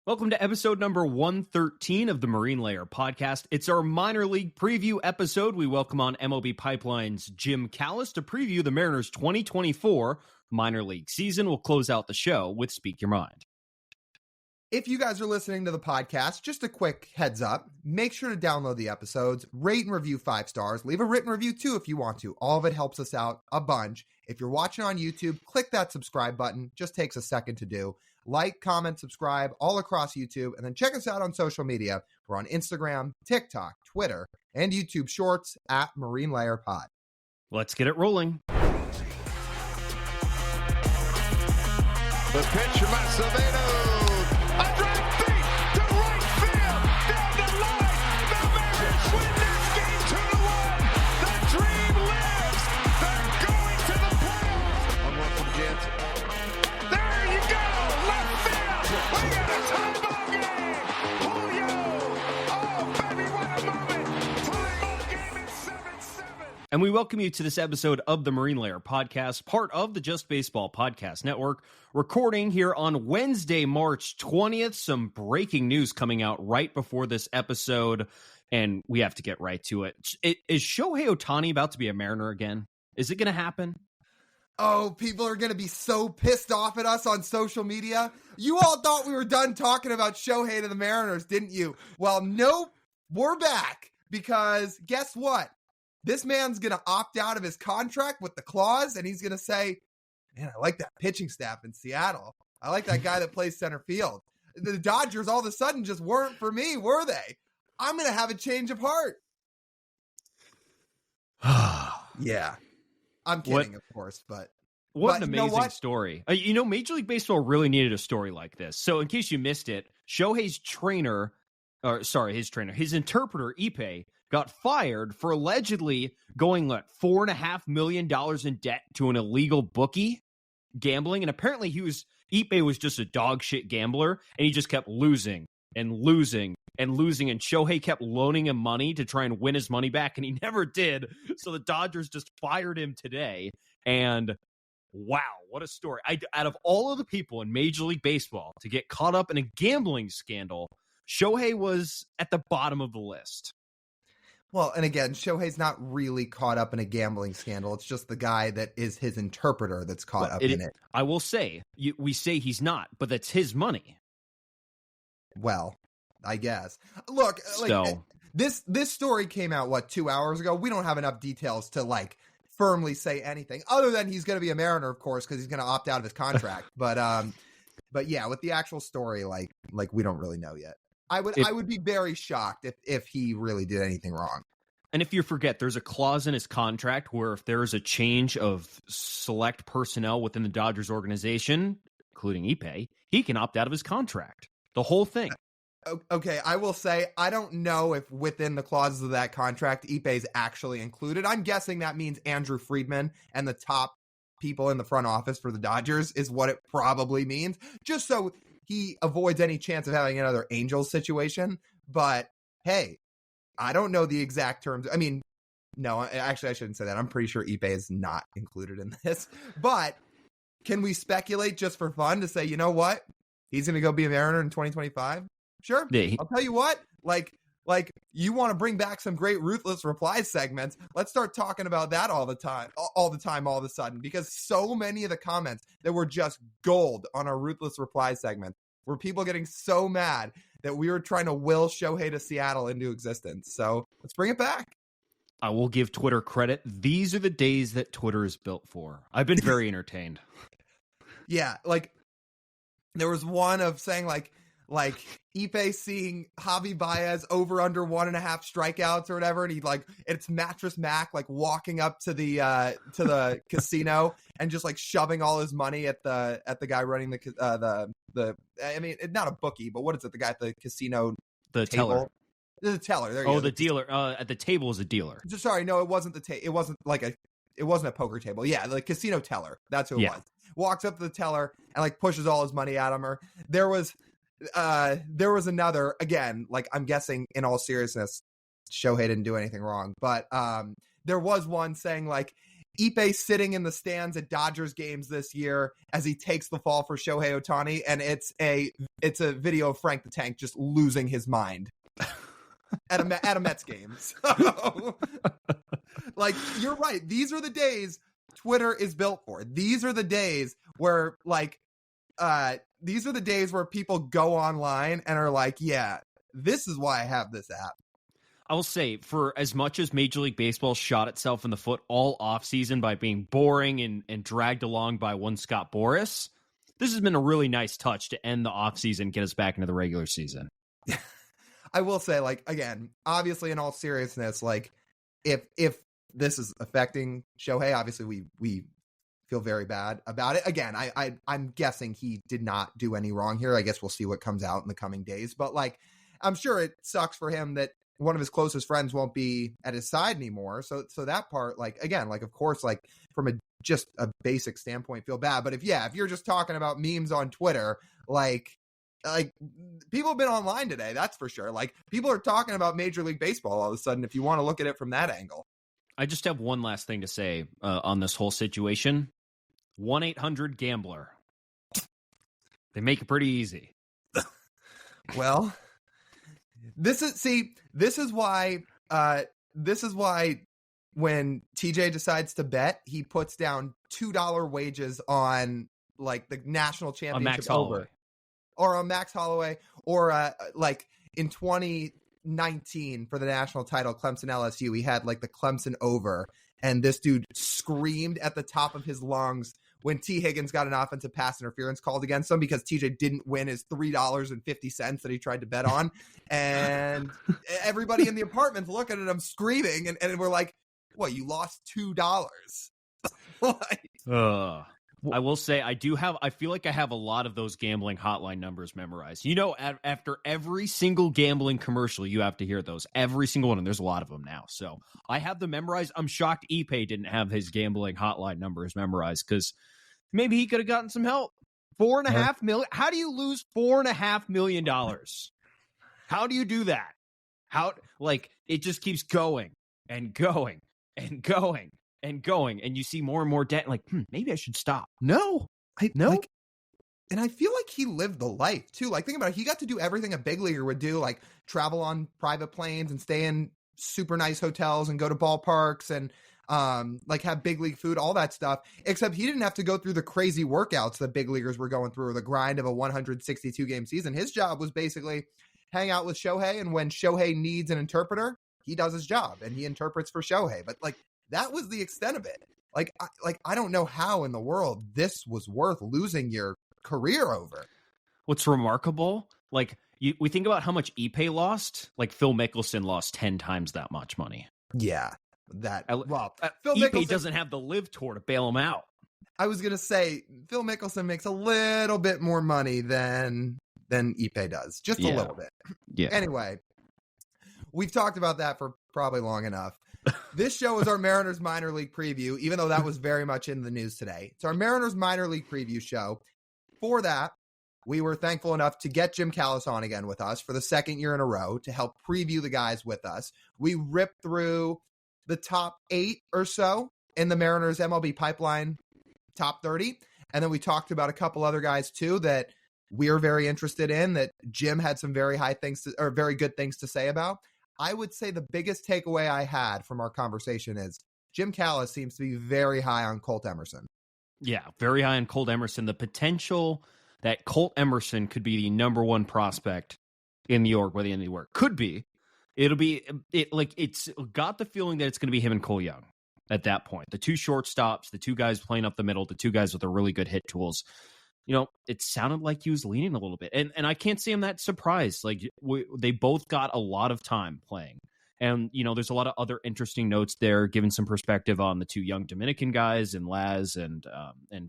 Welcome to episode number 113 of the Marine Layer podcast. It's our minor league preview episode. We welcome on MLB Pipeline's Jim Callis to preview the Mariners' 2024 minor league season. We'll close out the show with Speak Your Mind. If you guys are listening to the podcast, just a quick heads up, make sure to download the episodes, rate and review 5 stars, leave a written review too if you want to. All of it helps us out a bunch. If you're watching on YouTube, click that subscribe button. Just takes a second to do. Like, comment, subscribe all across YouTube, and then check us out on social media. We're on Instagram, TikTok, Twitter, and YouTube Shorts at Marine Layer Pod. Let's get it rolling. The pitch from Acevedo. A drive deep to right field. Down the line. The Mariners win this game 2-1. The dream lives. They're going to the playoffs. 1-1 from Jansen. There you go. Left field. We got a tie ball game. Julio. Oh, baby, what a moment. Tie ball game at 7-7. And we welcome you to this episode of the Marine Layer podcast, part of the Just Baseball Podcast Network, recording here on Wednesday, March 20th. Some breaking news coming out right before this episode, and we have to get right to it. Is Shohei Ohtani about to be a Mariner again? Is it going to happen? Oh, people are going to be so pissed off at us on social media. You all thought we were done talking about Shohei to the Mariners, didn't you? Well, nope, we're back, because guess what? This man's going to opt out of his contract with the clause, and he's going to say, man, I like that pitching staff in Seattle. I like that guy that plays center field. The Dodgers all of a sudden just weren't for me, were they? I'm going to have a change of heart. Yeah. I'm kidding, of course, but... What an amazing story. Major League Baseball really needed a story like this. So in case you missed it, Shohei's his interpreter, Ippei, got fired for allegedly going, $4.5 million in debt to an illegal bookie gambling. And apparently Ippei was just a dog shit gambler, and he just kept losing and losing and losing. And Shohei kept loaning him money to try and win his money back, and he never did. So the Dodgers just fired him today. And wow, what a story. Out of all of the people in Major League Baseball to get caught up in a gambling scandal, Shohei was at the bottom of the list. Well, and again, Shohei's not really caught up in a gambling scandal. It's just the guy that is his interpreter that's caught up in it. I will say, we say he's not, but that's his money. Well, I guess. Look, this story came out, 2 hours ago? We don't have enough details to, firmly say anything, other than he's going to be a Mariner, of course, because he's going to opt out of his contract. But yeah, with the actual story, we don't really know yet. I would be very shocked if he really did anything wrong. And if you forget, there's a clause in his contract where if there is a change of select personnel within the Dodgers organization, including Ippei, he can opt out of his contract. The whole thing. Okay, I will say, I don't know if within the clauses of that contract, Ippei's actually included. I'm guessing that means Andrew Friedman and the top people in the front office for the Dodgers is what it probably means, just so he avoids any chance of having another Angels situation. But hey, I don't know the exact terms. I mean, no, actually I shouldn't say that. I'm pretty sure Ippei is not included in this. But can we speculate just for fun to say, you know what? He's going to go be a Mariner in 2025? Sure. Yeah, I'll tell you what, you want to bring back some great Ruthless Replies segments. Let's start talking about that all of a sudden, because so many of the comments that were just gold on our Ruthless Replies segment were people getting so mad that we were trying to will Shohei to Seattle into existence. So let's bring it back. I will give Twitter credit. These are the days that Twitter is built for. I've been very entertained. Yeah. There was one of saying Ippei seeing Javi Baez over under 1.5 strikeouts or whatever, and it's Mattress Mac walking up to the casino and just shoving all his money at the guy running the I mean, it's not a bookie, but what is it? The guy at the casino, the table? teller. The teller. There you go. The dealer. At the table is a dealer. Sorry, no, it wasn't it wasn't it wasn't a poker table. Yeah, the casino teller. That's who it was. Walks up to the teller and pushes all his money at him. Or there was another, again, I'm guessing in all seriousness, Shohei didn't do anything wrong, but there was one saying Ippei sitting in the stands at Dodgers games this year as he takes the fall for Shohei Ohtani, and it's a it's a video of Frank the Tank just losing his mind at a Mets game. So, like, you're right. These are the days Twitter is built for. These are the days where, like, these are the days where people go online and are like, yeah, this is why I have this app. I will say, for as much as Major League Baseball shot itself in the foot all offseason by being boring and dragged along by one Scott Boras, this has been a really nice touch to end the offseason and get us back into the regular season. I will say, like, again, obviously, in all seriousness, like, if this is affecting Shohei, obviously we feel very bad about it. Again, I'm guessing he did not do any wrong here. I guess we'll see what comes out in the coming days. But, like, I'm sure it sucks for him that one of his closest friends won't be at his side anymore. So that part, like, again, like, of course, like, from just a basic standpoint, feel bad. But if you're just talking about memes on Twitter, like people have been online today, that's for sure. Like, people are talking about Major League Baseball all of a sudden, if you want to look at it from that angle. I just have one last thing to say on this whole situation. 1-800-GAMBLER. They make it pretty easy. Well, this is why when TJ decides to bet, he puts down $2 wages on, like, the national championship over, or on Max Holloway, or like in 2019 for the national title, Clemson LSU, he had, like, the Clemson over, and this dude screamed at the top of his lungs when T. Higgins got an offensive pass interference called against him because TJ didn't win his $3.50 that he tried to bet on. And everybody in the apartment's looking at him screaming, and we're like, what, you lost $2? I will say I feel like I have a lot of those gambling hotline numbers memorized. You know, after every single gambling commercial, you have to hear those. Every single one, and there's a lot of them now. So I have them memorized. I'm shocked Ipe didn't have his gambling hotline numbers memorized, because maybe he could have gotten some help. $4.5 million. How do you lose $4.5 million? How do you do that? How, like, it just keeps going and going and going and going, and you see more and more debt. Like, maybe I should stop. No. Like, and I feel like he lived the life too. Like, think about it. He got to do everything a big leaguer would do, like travel on private planes and stay in super nice hotels and go to ballparks and like have big league food, all that stuff. Except he didn't have to go through the crazy workouts that big leaguers were going through, or the grind of a 162 game season. His job was basically hang out with Shohei, and when Shohei needs an interpreter, he does his job and he interprets for Shohei. But, like, that was the extent of it. Like, I don't know how in the world this was worth losing your career over. What's remarkable, like, we think about how much Ipe lost. Like, Phil Mickelson lost 10 times that much money. Yeah, Phil Ipe Mickelson doesn't have the live tour to bail him out. I was gonna say Phil Mickelson makes a little bit more money than Ipe does, just a little bit. Yeah. Anyway, we've talked about that for probably long enough. This show is our Mariners minor league preview, even though that was very much in the news today. It's our Mariners minor league preview show. For that, we were thankful enough to get Jim Callis on again with us for the second year in a row to help preview the guys with us. We ripped through the top 8 or so in the Mariners MLB pipeline top 30. And then we talked about a couple other guys too that we're very interested in, that Jim had some very good things to say about. I would say the biggest takeaway I had from our conversation is Jim Callis seems to be very high on Colt Emerson. Yeah, very high on Colt Emerson. The potential that Colt Emerson could be the number one prospect in New York by the end of the year. Could be. It's got the feeling that it's going to be him and Cole Young at that point. The two shortstops, the two guys playing up the middle, the two guys with the really good hit tools. You know, it sounded like he was leaning a little bit. And I can't say I'm that surprised. Like, they both got a lot of time playing. And, you know, there's a lot of other interesting notes there, giving some perspective on the two young Dominican guys and Laz and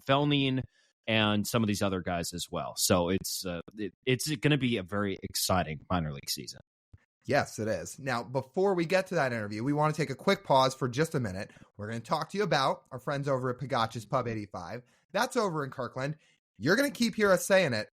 Felnine and some of these other guys as well. So it's going to be a very exciting minor league season. Yes, it is. Now, before we get to that interview, we want to take a quick pause for just a minute. We're going to talk to you about our friends over at Pagach's Pub 85. That's over in Kirkland. You're going to keep hearing us saying it.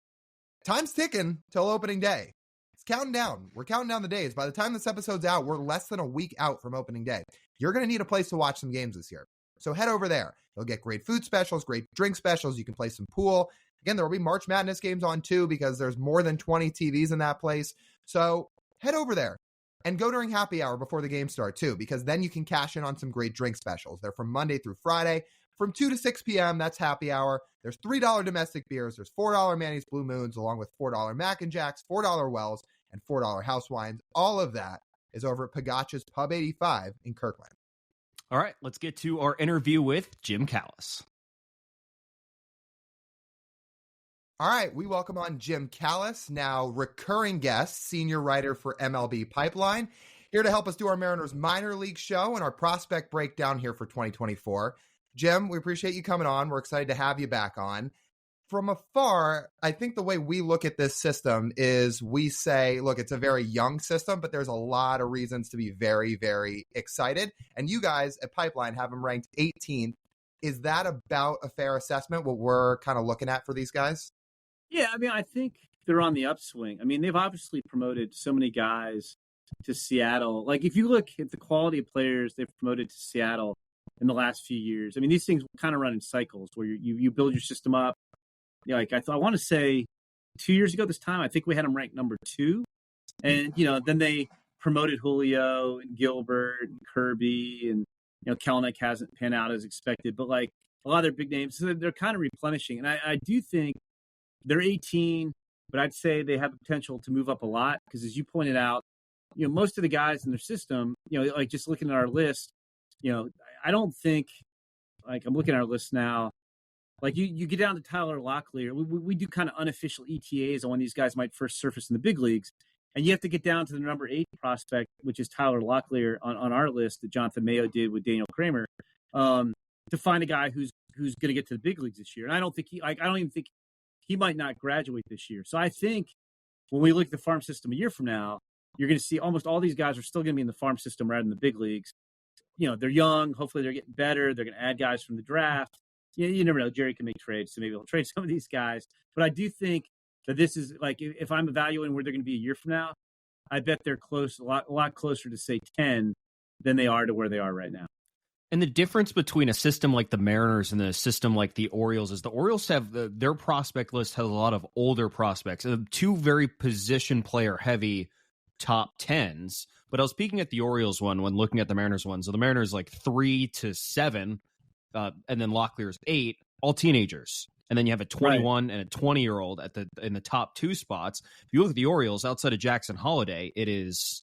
Time's ticking till opening day. It's counting down. We're counting down the days. By the time this episode's out, we're less than a week out from opening day. You're going to need a place to watch some games this year. So head over there. You'll get great food specials, great drink specials. You can play some pool. Again, there will be March Madness games on too, because there's more than 20 TVs in that place. So head over there and go during happy hour before the game start too, because then you can cash in on some great drink specials. They're from Monday through Friday from 2 to 6 p.m. That's happy hour. There's $3 domestic beers. There's $4 Manny's Blue Moons, along with $4 Mac and Jacks, $4 Wells, and $4 house wines. All of that is over at Pagacha's Pub 85 in Kirkland. All right, let's get to our interview with Jim Callis. All right, we welcome on Jim Callis, now recurring guest, senior writer for MLB Pipeline, here to help us do our Mariners minor league show and our prospect breakdown here for 2024. Jim, we appreciate you coming on. We're excited to have you back on. From afar, I think the way we look at this system is we say, look, it's a very young system, but there's a lot of reasons to be very, very excited. And you guys at Pipeline have them ranked 18th. Is that about a fair assessment, what we're kind of looking at for these guys? Yeah, I mean, I think they're on the upswing. I mean, they've obviously promoted so many guys to Seattle. Like, if you look at the quality of players they've promoted to Seattle in the last few years, I mean, these things kind of run in cycles where you build your system up. You know, like I want to say 2 years ago this time, I think we had them ranked number 2. And, then they promoted Julio and Gilbert and Kirby, and, Kelenic hasn't panned out as expected. But, like, a lot of their big names, so they're kind of replenishing. And I do think they're 18, but I'd say they have the potential to move up a lot because, as you pointed out, most of the guys in their system, like just looking at our list, I don't think, like, I'm looking at our list now, like you get down to Tyler Locklear. We do kind of unofficial ETAs on when these guys might first surface in the big leagues. And you have to get down to the number 8 prospect, which is Tyler Locklear on our list that Jonathan Mayo did with Daniel Kramer, to find a guy who's going to get to the big leagues this year. And I don't even think he might not graduate this year. So I think when we look at the farm system a year from now, you're going to see almost all these guys are still going to be in the farm system rather than the big leagues. They're young. Hopefully they're getting better. They're going to add guys from the draft. You never know. Jerry can make trades, so maybe he'll trade some of these guys. But I do think that this is, like, if I'm evaluating where they're going to be a year from now, I bet they're close, a lot closer to, say, 10 than they are to where they are right now. And the difference between a system like the Mariners and a system like the Orioles is the Orioles have their prospect list has a lot of older prospects, 2 very position player heavy top 10s. But I was speaking at the Orioles one when looking at the Mariners one. So the Mariners like 3 to 7, and then Locklear's 8, all teenagers. And then you have a 21 and a 20-year-old in the top 2 spots. If you look at the Orioles outside of Jackson Holiday, it's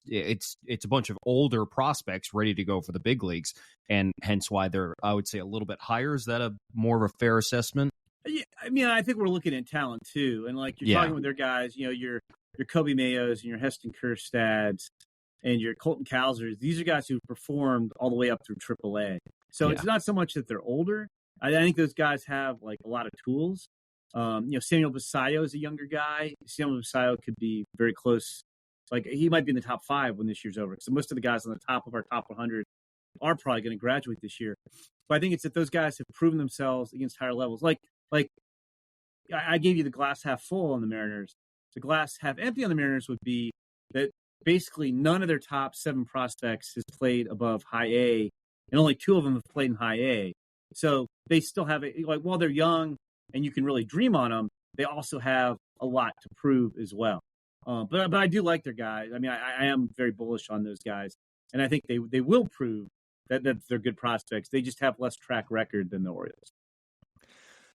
a bunch of older prospects ready to go for the big leagues, and hence why they're, I would say, a little bit higher. Is that a more of a fair assessment? Yeah, I mean, I think we're looking at talent too, and like you're talking with their guys, your Kobe Mayos and your Heston Kjerstads and your Colton Cowsers. These are guys who've performed all the way up through AAA. So it's not so much that they're older. I think those guys have, like, a lot of tools. Samuel Basayo is a younger guy. Samuel Basayo could be very close. Like, he might be in the top 5 when this year's over. So most of the guys on the top of our top 100 are probably going to graduate this year. But I think it's that those guys have proven themselves against higher levels. Like I gave you the glass half full on the Mariners. The glass half empty on the Mariners would be that basically none of their top 7 prospects has played above high A, and only 2 of them have played in high A. So they still have it, like, while they're young and you can really dream on them, they also have a lot to prove as well. But I do like their guys. I mean, I am very bullish on those guys, and I think they will prove that they're good prospects. They just have less track record than the Orioles.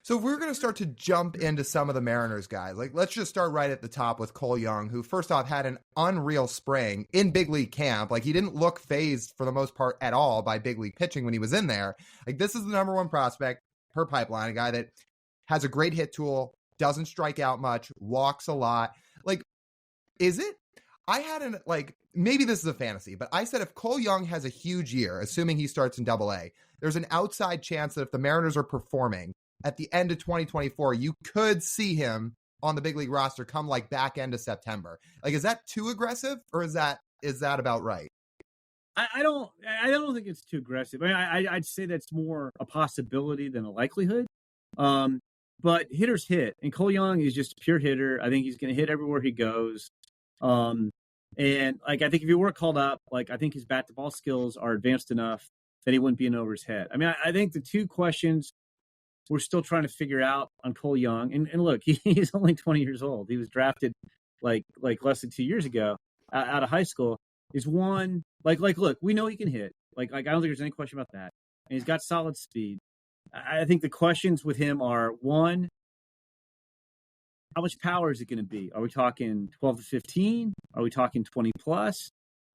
So we're going to start to jump into some of the Mariners guys. Like, let's just start right at the top with Cole Young, who first off had an unreal spring in big league camp. Like, he didn't look phased for the most part at all by big league pitching when he was in there. Like, this is the number 1 prospect per Pipeline, a guy that has a great hit tool, doesn't strike out much, walks a lot. Like, is it? I had maybe this is a fantasy, but I said if Cole Young has a huge year, assuming he starts in AA, there's an outside chance that if the Mariners are performing at the end of 2024, you could see him on the big league roster come like back end of September. Like, is that too aggressive, or is that about right? I don't think it's too aggressive. I mean, I'd say that's more a possibility than a likelihood. But hitters hit, and Cole Young is just a pure hitter. I think he's going to hit everywhere he goes. And like, I think if he were called up, like, I think his bat to ball skills are advanced enough that he wouldn't be in over his head. I mean, I think the 2 questions we're still trying to figure out on Cole Young. And look, he's only 20 years old. He was drafted like less than 2 years ago out of high school. Is one look, we know he can hit. Like I don't think there's any question about that. And he's got solid speed. I think the questions with him are, one, how much power is it going to be? Are we talking 12 to 15? Are we talking 20 plus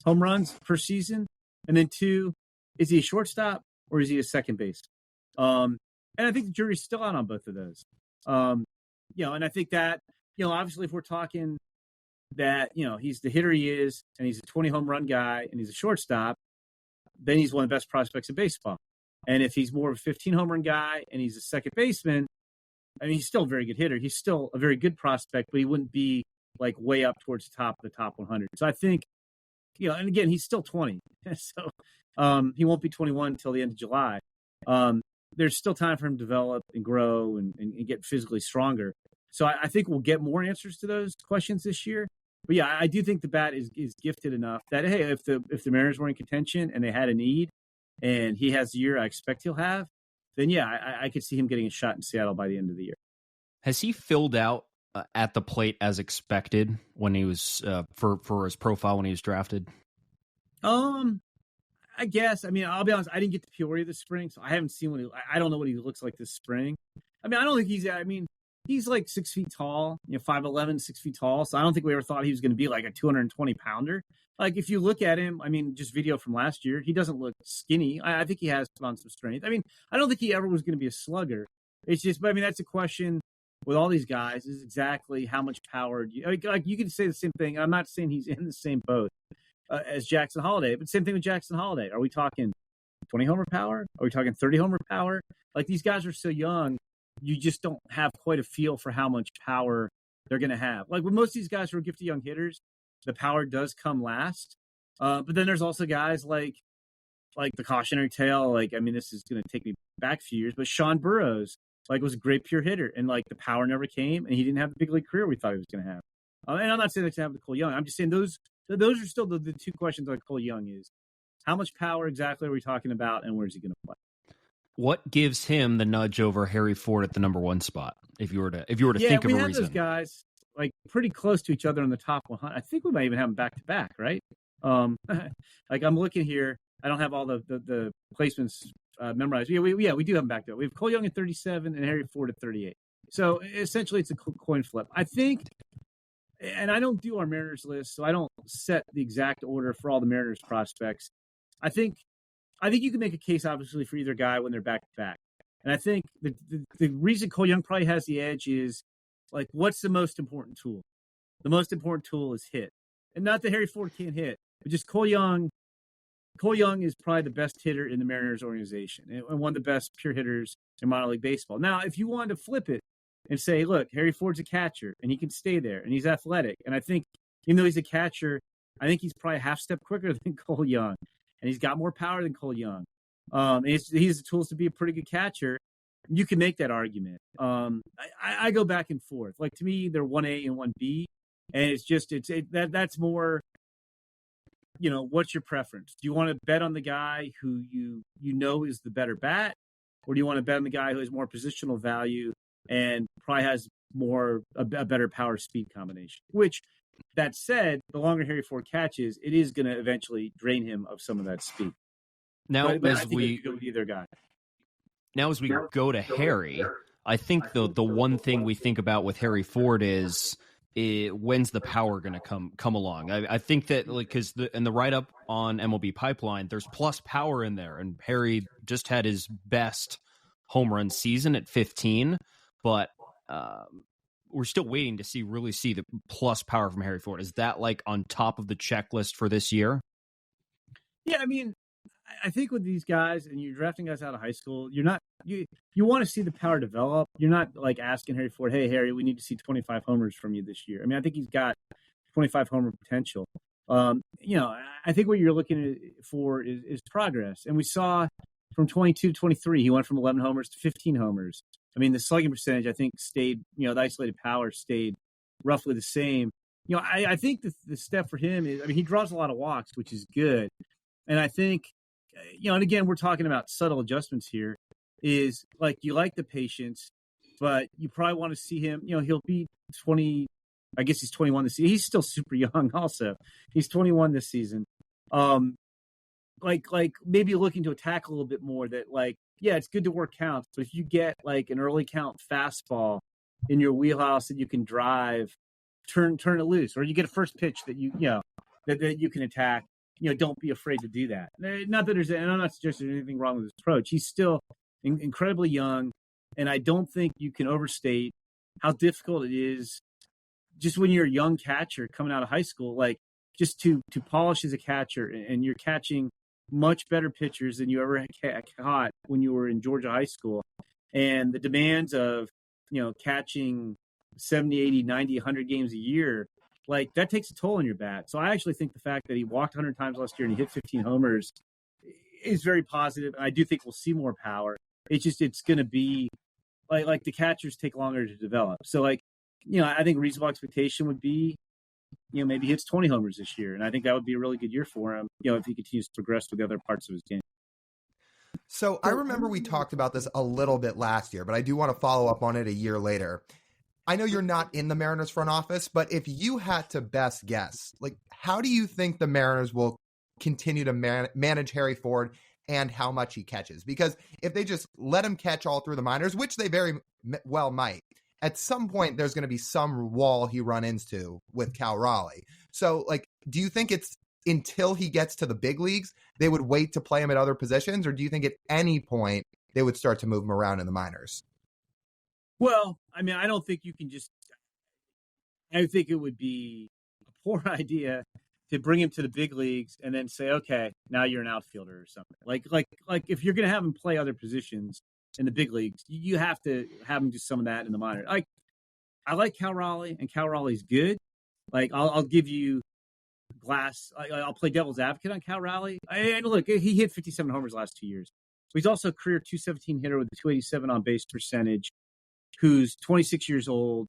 home runs per season? And then two, is he a shortstop or is he a second base? And I think the jury's still out on both of those. And I think that, obviously if we're talking that, he's the hitter he is, and he's a 20 home run guy, and he's a shortstop, then he's one of the best prospects in baseball. And if he's more of a 15 home run guy and he's a second baseman, I mean, he's still a very good hitter. He's still a very good prospect, but he wouldn't be like way up towards the top 100. So I think, and again, he's still 20. So he won't be 21 until the end of July. There's still time for him to develop and grow and get physically stronger. So I think we'll get more answers to those questions this year. But yeah, I do think the bat is gifted enough that, hey, if the Mariners were in contention and they had a need and he has the year I expect he'll have, then yeah, I could see him getting a shot in Seattle by the end of the year. Has he filled out at the plate as expected when he was for his profile when he was drafted? I guess. I mean, I'll be honest, I didn't get to Peoria this spring, so I haven't seen I don't know what he looks like this spring. I mean, I don't think he's like 6 feet tall, 5'11", 6 feet tall. So I don't think we ever thought he was going to be like a 220 pounder. Like if you look at him, I mean, just video from last year, he doesn't look skinny. I think he has put on some strength. I mean, I don't think he ever was going to be a slugger. It's just, but I mean, that's a question with all these guys is exactly how much power like you can say the same thing. I'm not saying he's in the same boat as Jackson Holiday, but same thing with Jackson Holiday. Are we talking 20 homer power? Are we talking 30 homer power? Like these guys are so young. You just don't have quite a feel for how much power they're going to have. Like with most of these guys who are gifted young hitters, the power does come last. But then there's also guys like the cautionary tale. Like, I mean, this is going to take me back a few years, but Sean Burroughs, was a great pure hitter, and the power never came, and he didn't have the big league career we thought he was going to have. And I'm not saying that's going to have with Cole Young. I'm just saying those are still the two questions on Cole Young is how much power exactly are we talking about, and where's he going to play? What gives him the nudge over Harry Ford at the number one spot? If you were to think of a reason. Yeah, we have those guys pretty close to each other in the top 100. I think we might even have them back to back, right? I'm looking here. I don't have all the placements memorized. Yeah, we do have them back to back. We have Cole Young at 37 and Harry Ford at 38. So essentially, it's a coin flip. I think, and I don't do our Mariners list, so I don't set the exact order for all the Mariners prospects. I think you can make a case, obviously, for either guy when they're back-to-back. And I think the reason Cole Young probably has the edge is, what's the most important tool? The most important tool is hit. And not that Harry Ford can't hit, but just Cole Young. Cole Young is probably the best hitter in the Mariners organization and one of the best pure hitters in minor league baseball. Now, if you wanted to flip it and say, look, Harry Ford's a catcher, and he can stay there, and he's athletic. And I think, even though he's a catcher, I think he's probably a half step quicker than Cole Young. And he's got more power than Cole Young. And he has the tools to be a pretty good catcher. You can make that argument. I go back and forth. To me, they're 1A and 1B. And it's just, that's more, what's your preference? Do you want to bet on the guy who you know is the better bat? Or do you want to bet on the guy who has more positional value and probably has a better power speed combination? Which, that said, the longer Harry Ford catches, it is going to eventually drain him of some of that speed. Now, but as we go with either guy. Now, as we go to Harry, I think the one thing we think about with Harry Ford is when's the power going to come along? I think that because in the write up on MLB Pipeline, there's plus power in there, and Harry just had his best home run season at 15, but we're still waiting to really see the plus power from Harry Ford. Is that on top of the checklist for this year? Yeah, I mean, I think with these guys, and you're drafting guys out of high school, you're not you want to see the power develop. You're not asking Harry Ford, hey Harry, we need to see 25 homers from you this year. I mean, I think he's got 25 homer potential. I think what you're looking for is progress. And we saw from 22 to 23, he went from 11 homers to 15 homers. I mean, the slugging percentage, I think, stayed, the isolated power stayed roughly the same. I think the step for him is, he draws a lot of walks, which is good. And I think, and again, we're talking about subtle adjustments here. is like you like the patience, but you probably want to see him. He'll be 20. I guess he's 21 this season. He's still super young. Also, he's 21 this season. Like maybe looking to attack a little bit more. That yeah, it's good to work counts, but if you get like an early count fastball in your wheelhouse that you can drive, turn it loose, or you get a first pitch that that you can attack. Don't be afraid to do that. Not that and I'm not suggesting there's anything wrong with his approach. He's still incredibly young, and I don't think you can overstate how difficult it is just when you're a young catcher coming out of high school, like just to polish as a catcher, and you're catching much better pitchers than you ever caught when you were in Georgia high school. And the demands of, catching 70, 80, 90, 100 games a year, like that takes a toll on your bat. So I actually think the fact that he walked 100 times last year and he hit 15 homers is very positive. I do think we'll see more power. It's going to be like the catchers take longer to develop. So I think reasonable expectation would be, maybe he hits 20 homers this year. And I think that would be a really good year for him, if he continues to progress with the other parts of his game. So I remember we talked about this a little bit last year, but I do want to follow up on it a year later. I know you're not in the Mariners front office, but if you had to best guess, how do you think the Mariners will continue to manage Harry Ford and how much he catches? Because if they just let him catch all through the minors, which they very well might, at some point there's going to be some wall he run into with Cal Raleigh. So, do you think it's until he gets to the big leagues, they would wait to play him at other positions? Or do you think at any point they would start to move him around in the minors? Well, I mean, I don't think you can I think it would be a poor idea to bring him to the big leagues and then say, okay, now you're an outfielder or something. Like if you're going to have him play other positions in the big leagues, you have to have him do some of that in the minor. I like Cal Raleigh, and Cal Raleigh's good. I'll give you I'll play devil's advocate on Cal Raleigh. And look, he hit 57 homers last 2 years. But he's also a career 217 hitter with a 287 on base percentage, who's 26 years old.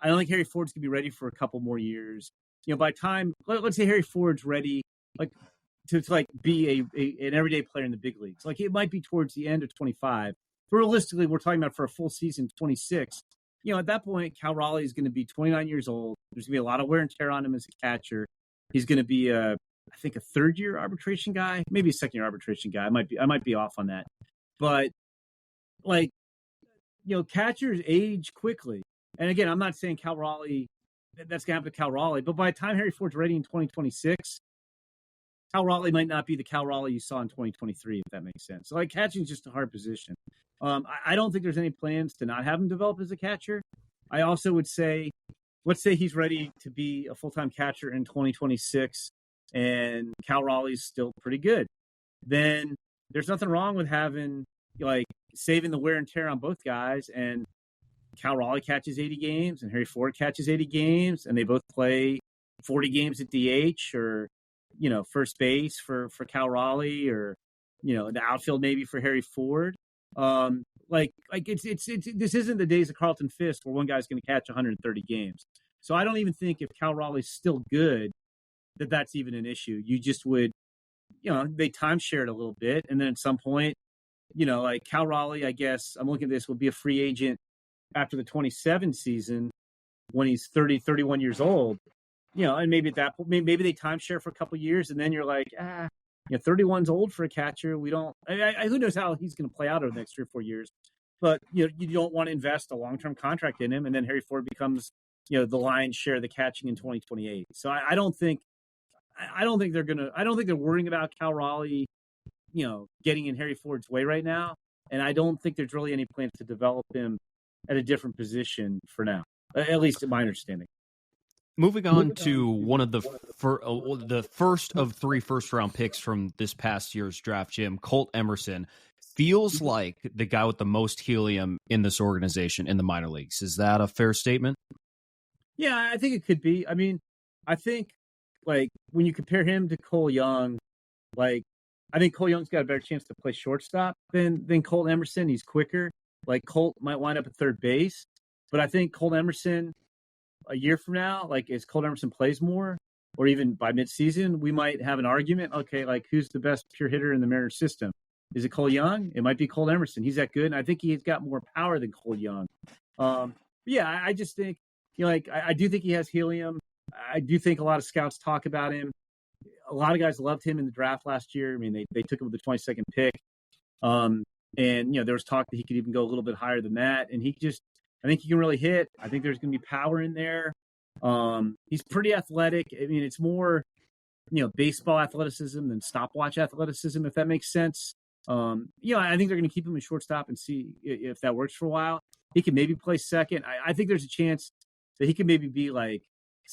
I don't think Harry Ford's going to be ready for a couple more years. By the time, let's say Harry Ford's ready, to be an everyday player in the big leagues. It might be towards the end of 25. But realistically, we're talking about for a full season, 26. At that point, Cal Raleigh is going to be 29 years old. There's going to be a lot of wear and tear on him as a catcher. He's going to be, I think, a third-year arbitration guy, maybe a second-year arbitration guy. I might be off on that. But, catchers age quickly. And again, I'm not saying Cal Raleigh, that's going to happen to Cal Raleigh. But by the time Harry Ford's ready in 2026, Cal Raleigh might not be the Cal Raleigh you saw in 2023, if that makes sense. So, catching is just a hard position. I don't think there's any plans to not have him develop as a catcher. I also would say, let's say he's ready to be a full-time catcher in 2026, and Cal Raleigh's still pretty good. Then there's nothing wrong with having, saving the wear and tear on both guys, and Cal Raleigh catches 80 games, and Harry Ford catches 80 games, and they both play 40 games at DH, or, first base for Cal Raleigh, or, the outfield maybe for Harry Ford. This isn't the days of Carlton Fisk where one guy's going to catch 130 games. So I don't even think if Cal Raleigh's still good, that's even an issue. You just would, they timeshare it a little bit. And then at some point, Cal Raleigh, I guess I'm looking at this, will be a free agent after the 27 season when he's 30, 31 years old, and maybe at that point, maybe they timeshare for a couple of years. And then you're like, 31's old for a catcher. Who knows how he's going to play out over the next 3 or 4 years. But, you don't want to invest a long-term contract in him. And then Harry Ford becomes, the lion's share of the catching in 2028. So I don't think they're worrying about Cal Raleigh, getting in Harry Ford's way right now. And I don't think there's really any plans to develop him at a different position for now, at least in my understanding. Moving on to one of the first of 3 first-round picks from this past year's draft, Jim, Colt Emerson, feels like the guy with the most helium in this organization in the minor leagues. Is that a fair statement? Yeah, I think it could be. I mean, I think, when you compare him to Cole Young, I think Cole Young's got a better chance to play shortstop than Colt Emerson. He's quicker. Colt might wind up at third base. But I think Colt Emerson, a year from now, as Colt Emerson plays more, or even by midseason, we might have an argument. Okay, who's the best pure hitter in the Mariners system? Is it Cole Young? It might be Cole Emerson. He's that good, and I think he's got more power than Cole Young. Yeah, I just think, I do think he has helium. I do think a lot of scouts talk about him. A lot of guys loved him in the draft last year. I mean, they took him with the 22nd pick. And, there was talk that he could even go a little bit higher than that. And I think he can really hit. I think there's going to be power in there. He's pretty athletic. I mean, it's more, baseball athleticism than stopwatch athleticism, if that makes sense. I think they're going to keep him in shortstop and see if that works for a while. He can maybe play second. I think there's a chance that he can maybe be like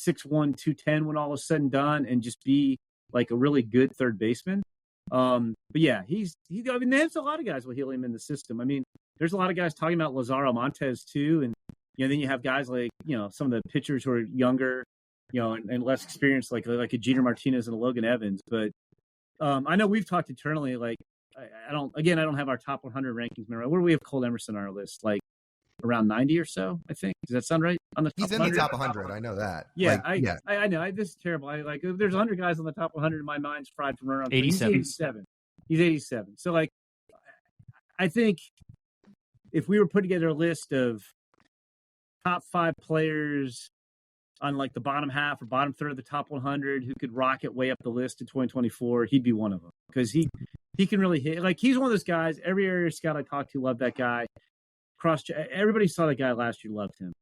6'1", 210 when all is said and done, and just be like a really good third baseman. But yeah, there's a lot of guys with helium in the system. I mean, there's a lot of guys talking about Lazaro Montes too. And, then you have guys like, some of the pitchers who are younger, and less experienced, like a Jeter Martinez and a Logan Evans. But I know we've talked internally, like, I don't have our top 100 rankings. Remember, where do we have Cole Emerson on our list? Like around 90 or so, I think. Does that sound right? On the top He's in 100? the top 100. I know that. Yeah, I know. This is terrible. There's 100 guys on the top 100 in my mind's fried from around 87. He's 87. So, I think if we were putting together a list of top 5 players on the bottom half or bottom third of the top 100 who could rocket way up the list in 2024, he'd be one of them, because he can really hit. He's one of those guys. Every area scout I talked to loved that guy. Everybody saw that guy last year, loved him.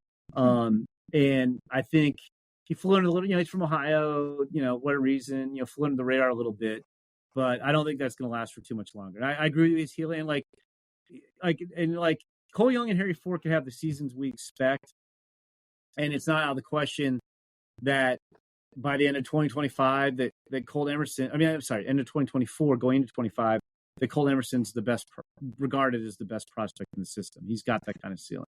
And I think he flew under a little, he's from Ohio, whatever reason, flew under the radar a little bit, but I don't think that's going to last for too much longer. I agree with his healing. Cole Young and Harry Ford could have the seasons we expect. And it's not out of the question that by the end of 2025, that Cole Emerson, end of 2024, going into 25, that Cole Emerson's regarded as the best prospect in the system. He's got that kind of ceiling.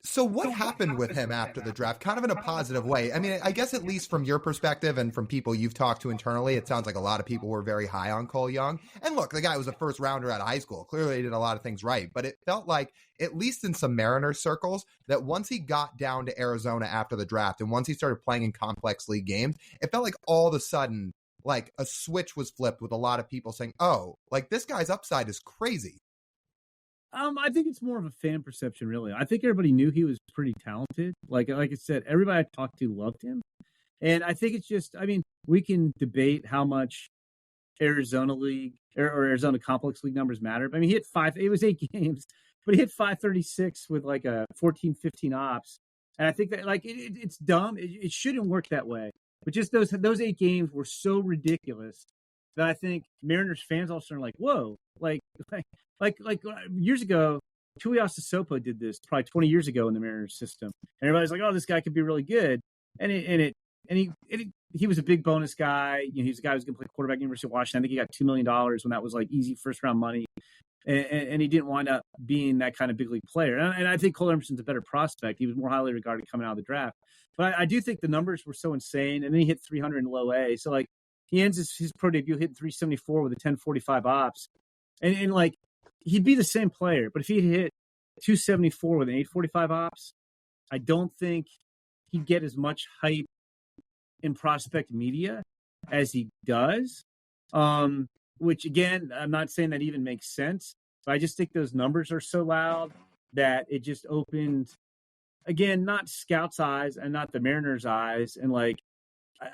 So what happened with him after the draft? Kind of in a positive way. I mean, I guess at least from your perspective and from people you've talked to internally, it sounds like a lot of people were very high on Cole Young. And look, the guy was a first rounder out of high school. Clearly he did a lot of things right. But it felt like, at least in some Mariners circles, that once he got down to Arizona after the draft and once he started playing in complex league games, it felt like all of a sudden, like a switch was flipped with a lot of people saying, oh, this guy's upside is crazy. I think it's more of a fan perception, really. I think everybody knew he was pretty talented. Like I said, everybody I talked to loved him. And I think it's just, we can debate how much Arizona League or Arizona Complex League numbers matter. He hit it was 8 games, but he hit 536 with a 14-15 ops. And I think that it's dumb. It shouldn't work that way. But just those 8 games were so ridiculous that I think Mariners fans all of a sudden are like, whoa, like years ago, Tuiasa Sopo did this probably 20 years ago in the Mariners system. And everybody's like, oh, this guy could be really good. And he was a big bonus guy. He was a guy who was going to play quarterback at University of Washington. I think he got $2 million when that was easy first round money. And he didn't wind up being that kind of big league player. And I think Cole Emerson's a better prospect. He was more highly regarded coming out of the draft. But I do think the numbers were so insane. And then he hit 300 in low A. So he ends his pro debut hitting 374 with a 1045 ops. And he'd be the same player. But if he hit 274 with an 845 ops, I don't think he'd get as much hype in prospect media as he does. Which, again, I'm not saying that even makes sense. But I just think those numbers are so loud that it just opened, again, not scouts' eyes and not the Mariners' eyes. And,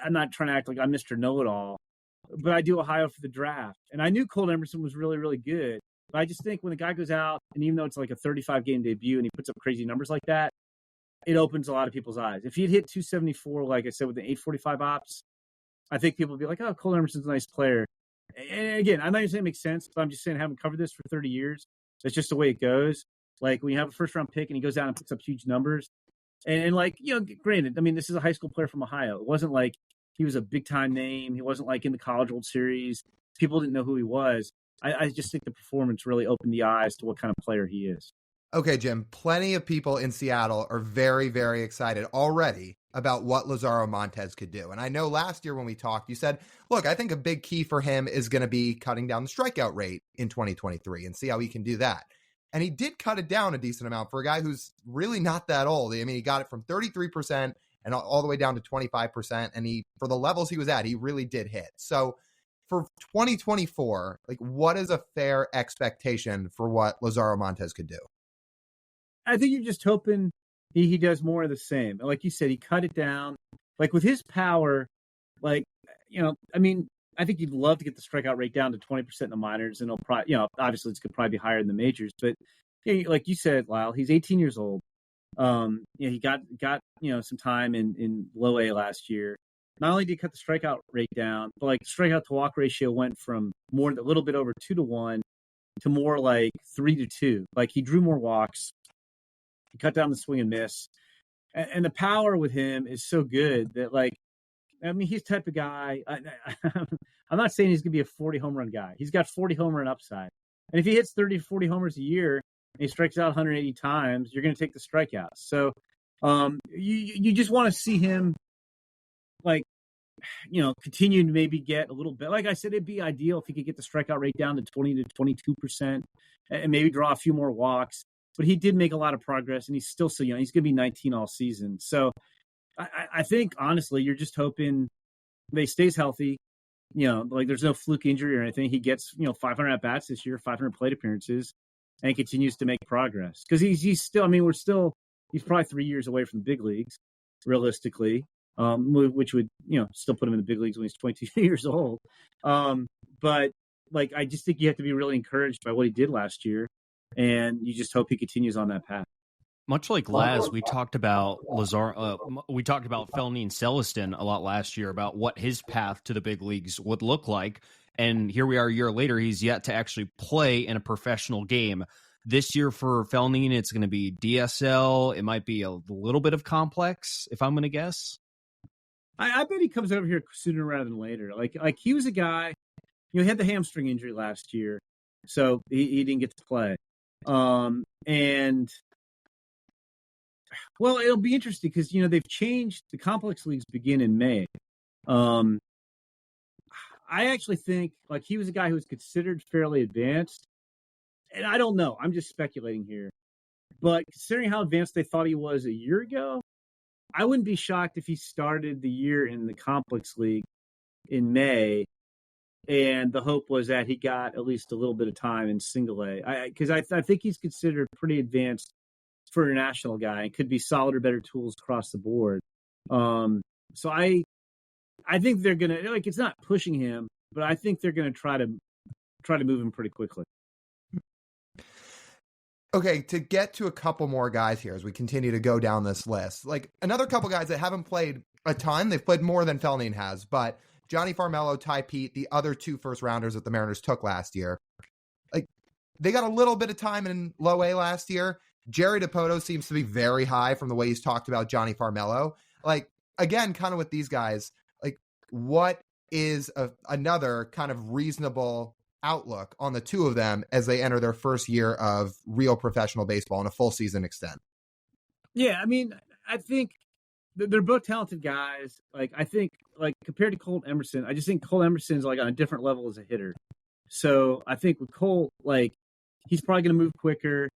I'm not trying to act like I'm Mr. Know-It-All, but I do Ohio for the draft. And I knew Cole Emerson was really, really good. But I just think when the guy goes out, and even though it's a 35-game debut and he puts up crazy numbers like that, it opens a lot of people's eyes. If he'd hit 274, like I said, with an 845 ops, I think people would be like, oh, Cole Emerson's a nice player. And again, I'm not even saying it makes sense, but I'm just saying I haven't covered this for 30 years. That's just the way it goes. When you have a first-round pick and he goes out and puts up huge numbers, and granted, this is a high school player from Ohio. It wasn't like he was a big-time name. He wasn't in the College World Series. People didn't know who he was. I just think the performance really opened the eyes to what kind of player he is. Okay, Jim, plenty of people in Seattle are very, very excited already about what Lazaro Montes could do. And I know last year when we talked, you said, look, I think a big key for him is going to be cutting down the strikeout rate in 2023 and see how he can do that. And he did cut it down a decent amount for a guy who's really not that old. He got it from 33% and all the way down to 25%. And for the levels he was at, he really did hit. So for 2024, like what is a fair expectation for what Lazaro Montes could do? I think you're just hoping he does more of the same. Like you said, he cut it down. Like with his power, like, I mean, I think you'd love to get the strikeout rate down to 20% in the minors, and it'll probably, obviously it's going to probably be higher in the majors. But like you said, Lyle, he's 18 years old. He got some time in low A last year. Not only did he cut the strikeout rate down, but like the strikeout to walk ratio went from a little bit over 2-1 to more like 3-2. Like he drew more walks. He cut down the swing and miss. And the power with him is so good that, like, I mean, he's the type of guy. I'm not saying he's going to be a 40 home run guy. He's got 40 home run upside. And if he hits 30 to 40 homers a year and he strikes out 180 times, you're going to take the strikeouts. So you just want to see him, like, continue to maybe get a little bit. Like I said, it'd be ideal if he could get the strikeout rate down to 20 to 22% and maybe draw a few more walks. But he did make a lot of progress, and he's still so young. He's going to be 19 all season. So I think, honestly, you're just hoping that he stays healthy. Like there's no fluke injury or anything. He gets, 500 at-bats this year, 500 plate appearances, and continues to make progress. Because he's still, I mean, he's probably 3 years away from the big leagues, realistically, which would, still put him in the big leagues when he's 22 years old. But, like, I just think you have to be really encouraged by what he did last year. And you just hope he continues on that path. Much like Laz, we talked about we talked about Felny and Celestin a lot last year about what his path to the big leagues would look like. And here we are a year later, he's yet to actually play in a professional game. This year for Felny, it's going to be DSL. It might be a little bit of complex, if I'm going to guess. I bet he comes over here sooner rather than later. Like he was a guy, he had the hamstring injury last year, so he didn't get to play. And well, it'll be interesting because, they've changed. The complex leagues begin in May. I actually think, like, he was a guy who was considered fairly advanced, and I don't know. I'm just speculating here, but considering how advanced they thought he was a year ago, I wouldn't be shocked if he started the year in the complex league in May. And the hope was that he got at least a little bit of time in single A. Because I think he's considered pretty advanced for a national guy and could be solid or better tools across the board. So I think they're going to, like, it's not pushing him, but I think they're going to try to move him pretty quickly. Okay, to get to a couple more guys here as we continue to go down this list, like another couple guys that haven't played a ton, they've played more than Felny has, but Johnny Farmello, Ty Pete, the other 2 first-rounders that the Mariners took last year, like, they got a little bit of time in low A last year. Jerry DiPoto seems to be very high from the way he's talked about Johnny Farmello. Like, again, kind of with these guys, like, what is another kind of reasonable outlook on the 2 of them as they enter their first year of real professional baseball in a full season extent? Yeah, I mean, I think they're both talented guys. Like, I think, like, compared to Cole Emerson, I just think Cole Emerson's, like, on a different level as a hitter. So I think with Cole, like, he's probably going to move quicker.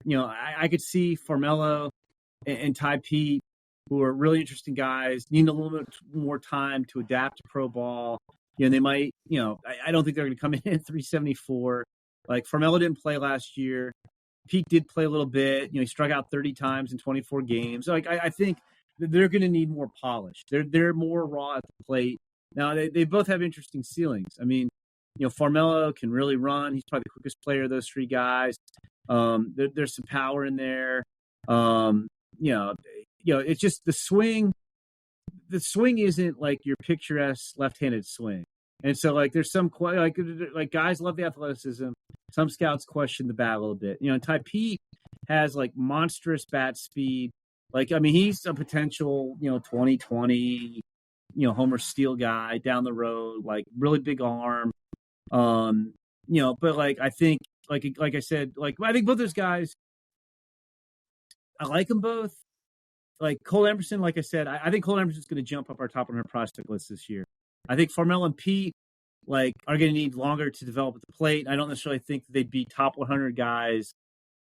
I could see Farmello and Ty Pete, who are really interesting guys, need a little bit more time to adapt to pro ball. They might, I don't think they're going to come in at 374. Like, Farmello didn't play last year. Pete did play a little bit. He struck out 30 times in 24 games. Like, I think they're going to need more polish. They're more raw at the plate. Now, they both have interesting ceilings. I mean, Farmello can really run. He's probably the quickest player of those 3 guys. There's some power in there. It's just the swing. The swing isn't like your picturesque left-handed swing. And so, like, there's some like guys love the athleticism. Some scouts question the bat a little bit. Ty Pete has, like, monstrous bat speed. Like, I mean, he's a potential, 2020, homer steal guy down the road, like, really big arm. But, like, I think, like I said, like, I think both those guys, I like them both. Like, Cole Emerson, like I said, I think Cole Emerson's going to jump up our top 100 prospect list this year. I think Farmello and Pete, like, are going to need longer to develop at the plate. I don't necessarily think they'd be top 100 guys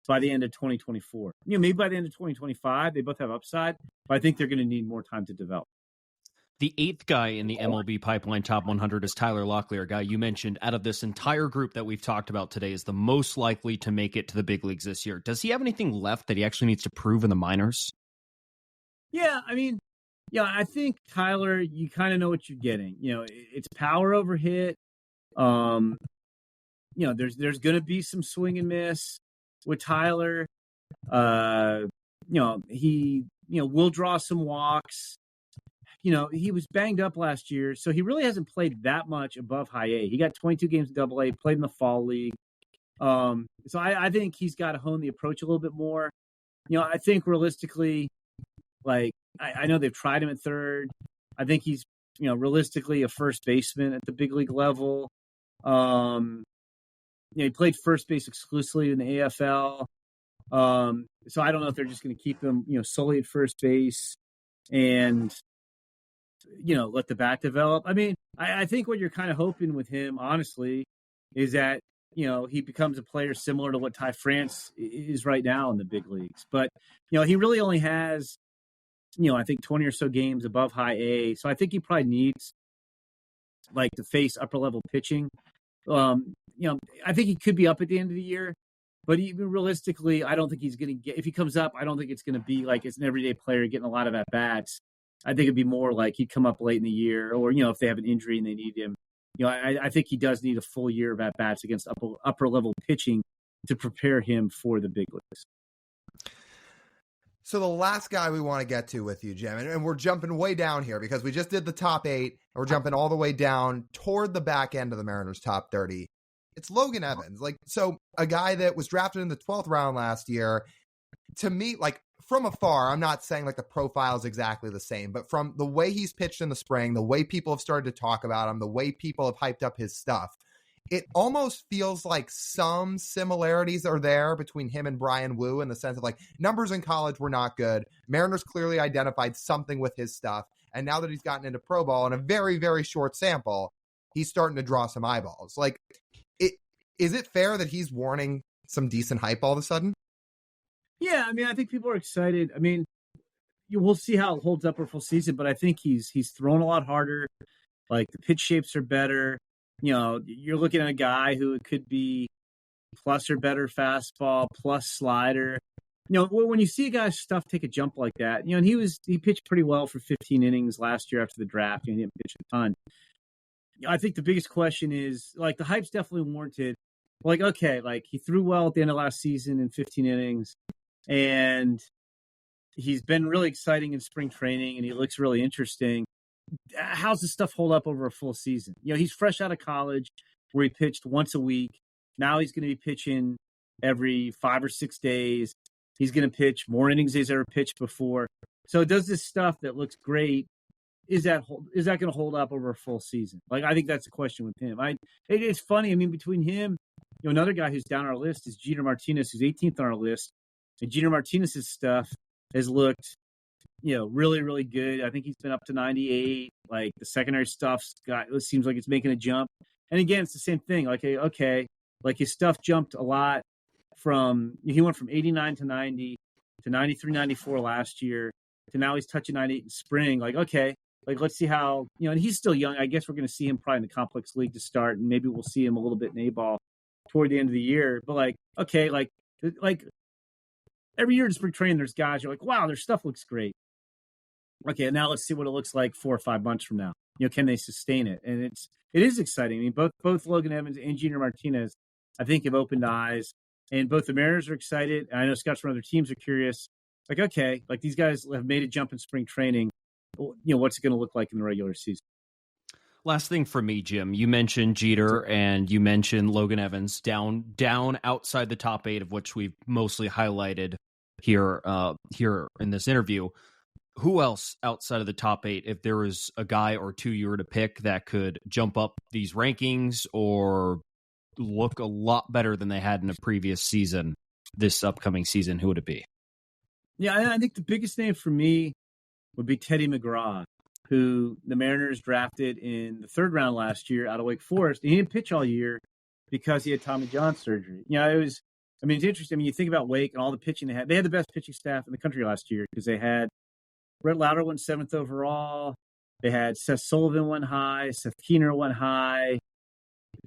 by the end of 2024. Maybe by the end of 2025, they both have upside, but I think they're going to need more time to develop. The eighth guy in the MLB pipeline top 100 is Tyler Locklear, a guy you mentioned out of this entire group that we've talked about today is the most likely to make it to the big leagues this year. Does he have anything left that he actually needs to prove in the minors? Yeah, I mean, I think Tyler, you kind of know what you're getting. It's power over hit. There's going to be some swing and miss with Tyler. He will draw some walks. He was banged up last year, so he really hasn't played that much above high A. He got 22 games in Double A, played in the fall league. So I think he's got to hone the approach a little bit more. I think realistically, like I know they've tried him at third. I think he's realistically a first baseman at the big league level. He played first base exclusively in the AFL. So I don't know if they're just going to keep him solely at first base and let the bat develop. I mean, I think what you're kind of hoping with him, honestly, is that he becomes a player similar to what Ty France is right now in the big leagues. But he really only has I think 20 or so games above high A. So I think he probably needs to face upper level pitching. I think he could be up at the end of the year, but even realistically, I don't think he's going to get, if he comes up, I don't think it's going to be like it's an everyday player getting a lot of at bats. I think it'd be more like he'd come up late in the year or, if they have an injury and they need him. I think he does need a full year of at bats against upper level pitching to prepare him for the big leagues. So the last guy we want to get to with you, Jim, and we're jumping way down here because we just did the top 8 and we're jumping all the way down toward the back end of the Mariners top 30. It's Logan Evans. So a guy that was drafted in the 12th round last year, to me, from afar, I'm not saying the profile is exactly the same, but from the way he's pitched in the spring, the way people have started to talk about him, the way people have hyped up his stuff, it almost feels like some similarities are there between him and Brian Wu in the sense of numbers in college were not good. Mariners clearly identified something with his stuff. And now that he's gotten into pro ball in a very, very short sample, he's starting to draw some eyeballs. Is it fair that he's warning some decent hype all of a sudden? Yeah, I mean, I think people are excited. I mean, we'll see how it holds up for full season, but I think he's thrown a lot harder. The pitch shapes are better. You're looking at a guy who could be plus or better fastball, plus slider. When you see a guy's stuff take a jump like that, and he pitched pretty well for 15 innings last year after the draft. He didn't pitch a ton. I think the biggest question is the hype's definitely warranted. He threw well at the end of last season in 15 innings, and he's been really exciting in spring training, and he looks really interesting. How's this stuff hold up over a full season? He's fresh out of college where he pitched once a week. Now he's going to be pitching every 5 or 6 days. He's going to pitch more innings than he's ever pitched before. So does this stuff that looks great, is that going to hold up over a full season? I think that's the question with him. It's funny. I mean, between him, another guy who's down our list is Jeter Martinez, who's 18th on our list. And Jeter Martinez's stuff has looked really, really good. I think he's been up to 98. The secondary stuff's it seems like it's making a jump. And again, it's the same thing. His stuff jumped a lot he went from 89 to 90 to 93, 94 last year to now he's touching 98 in spring. Let's see how, and he's still young. I guess we're going to see him probably in the complex league to start, and maybe we'll see him a little bit in A-ball toward the end of the year. But every year in spring training, there's guys you're wow, their stuff looks great. Okay, now let's see what it looks like 4 or 5 months from now. Can they sustain it? And it is exciting. I mean, both Logan Evans and Jeter Martinez, I think, have opened eyes, and both the Mariners are excited. I know scouts from other teams are curious. These guys have made a jump in spring training. What's it going to look like in the regular season? Last thing for me, Jim, you mentioned Jeter and you mentioned Logan Evans down outside the top 8 of which we've mostly highlighted here in this interview. Who else outside of the top 8, if there was a guy or two you were to pick that could jump up these rankings or look a lot better than they had in a previous season, this upcoming season, who would it be? Yeah, I think the biggest name for me would be Teddy McGraw, who the Mariners drafted in the 3rd round last year out of Wake Forest. And he didn't pitch all year because he had Tommy John surgery. It's interesting. I mean, you think about Wake and all the pitching they had. They had the best pitching staff in the country last year because they had Brett Lauder went 7th overall. They had Seth Sullivan went high, Seth Keener went high,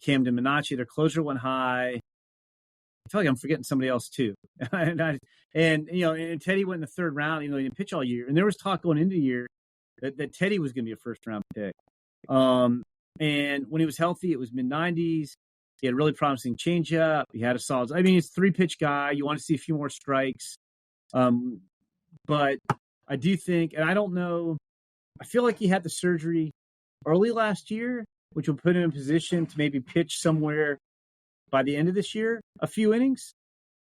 Camden Minacci, their closer, went high. I feel like I'm forgetting somebody else too. and Teddy went in the third round, even though he didn't pitch all year. And there was talk going into the year that Teddy was going to be a first-round pick. And when he was healthy, it was mid-90s. He had a really promising changeup. He had a solid. I mean, he's a 3-pitch guy. You want to see a few more strikes. But I do think, and I don't know, I feel like he had the surgery early last year, which will put him in position to maybe pitch somewhere by the end of this year, a few innings.